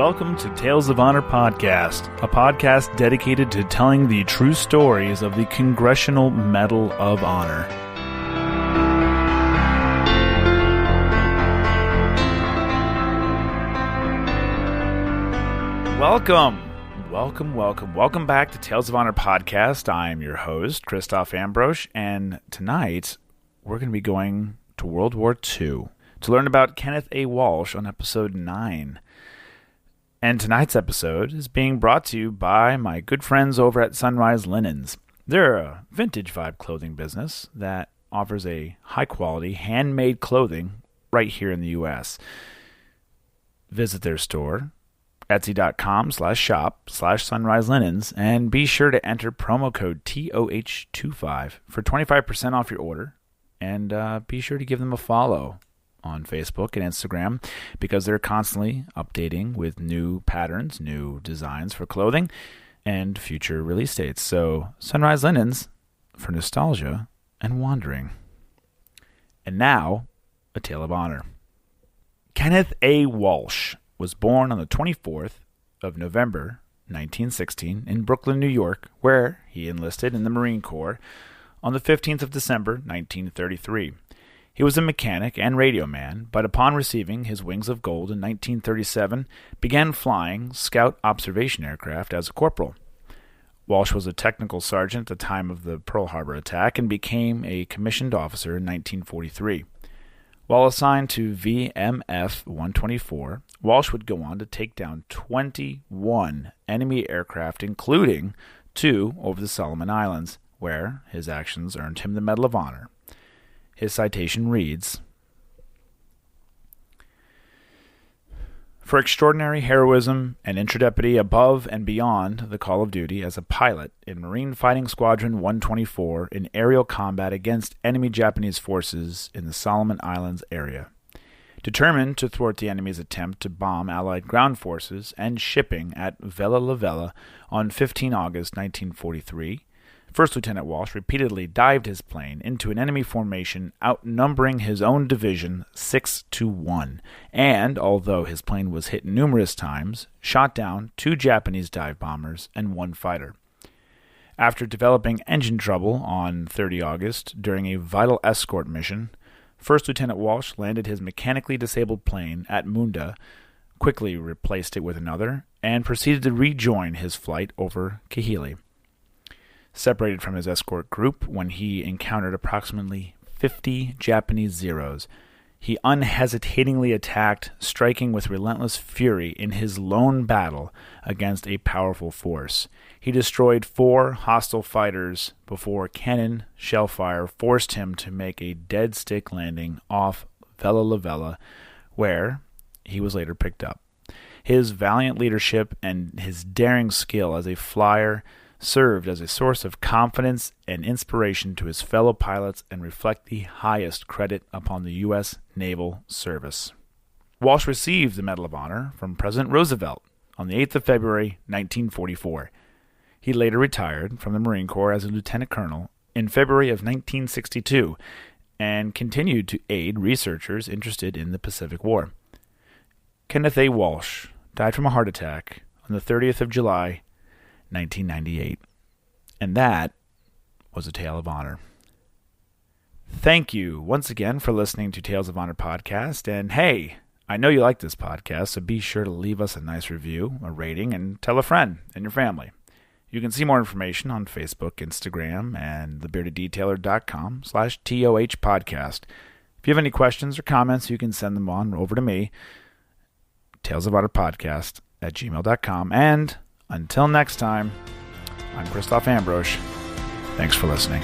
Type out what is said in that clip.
welcome to Tales of Honor Podcast, a podcast dedicated to telling the true stories of the Congressional Medal of Honor. Welcome back to Tales of Honor Podcast. I'm your host, Kenneth A Walsh, and tonight we're going to be going to World War II to learn about Kenneth A. Walsh on episode 9. And tonight's episode is being brought to you by my good friends over at Sunrise Linens. They're a vintage vibe clothing business that offers a high-quality, handmade clothing right here in the U.S. Visit their store, Etsy.com/shop/Sunrise Linens, and be sure to enter promo code TOH25 for 25% off your order. And be sure to give them a follow on Facebook and Instagram because they're constantly updating with new patterns, new designs for clothing, and future release dates. So Sunrise Linens for nostalgia and wandering. And now, a tale of honor. Kenneth A. Walsh was born on the 24th of November, 1916, in Brooklyn, New York, where he enlisted in the Marine Corps on the 15th of December, 1933. He was a mechanic and radio man, but upon receiving his wings of gold in 1937, began flying scout observation aircraft as a corporal. Walsh was a technical sergeant at the time of the Pearl Harbor attack and became a commissioned officer in 1943. While assigned to VMF 124, Walsh would go on to take down 21 enemy aircraft, including 2 over the Solomon Islands, where his actions earned him the Medal of Honor. His citation reads, "For extraordinary heroism and intrepidity above and beyond the call of duty as a pilot in Marine Fighting Squadron 124 in aerial combat against enemy Japanese forces in the Solomon Islands area. Determined to thwart the enemy's attempt to bomb Allied ground forces and shipping at Vella La Vella on 15 August 1943, First Lieutenant Walsh repeatedly dived his plane into an enemy formation outnumbering his own division 6-1, and, although his plane was hit numerous times, shot down 2 Japanese dive bombers and 1 fighter. After developing engine trouble on 30 August during a vital escort mission, First Lieutenant Walsh landed his mechanically disabled plane at Munda, quickly replaced it with another, and proceeded to rejoin his flight over Kahili. Separated from his escort group when he encountered approximately 50 Japanese Zeros, he unhesitatingly attacked, striking with relentless fury in his lone battle against a powerful force. He destroyed 4 hostile fighters before cannon shellfire forced him to make a dead stick landing off Vella La Vella, where he was later picked up. His valiant leadership and his daring skill as a flyer served as a source of confidence and inspiration to his fellow pilots and reflect the highest credit upon the U.S. Naval Service. Walsh received the Medal of Honor from President Roosevelt on the 8th of February, 1944. He later retired from the Marine Corps as a lieutenant colonel in February of 1962 and continued to aid researchers interested in the Pacific War. Kenneth A. Walsh died from a heart attack on the 30th of July, 1998. And that was a Tale of Honor. Thank you once again for listening to Tales of Honor Podcast. And hey, I know you like this podcast, so be sure to leave us a nice review, a rating, and tell a friend and your family. You can see more information on Facebook, Instagram, and thebeardeddetailer.com/TOH podcast. If you have any questions or comments, you can send them on over to me, talesofhonorpodcast@gmail.com. And until next time, I'm Kenneth A. Walsh. Thanks for listening.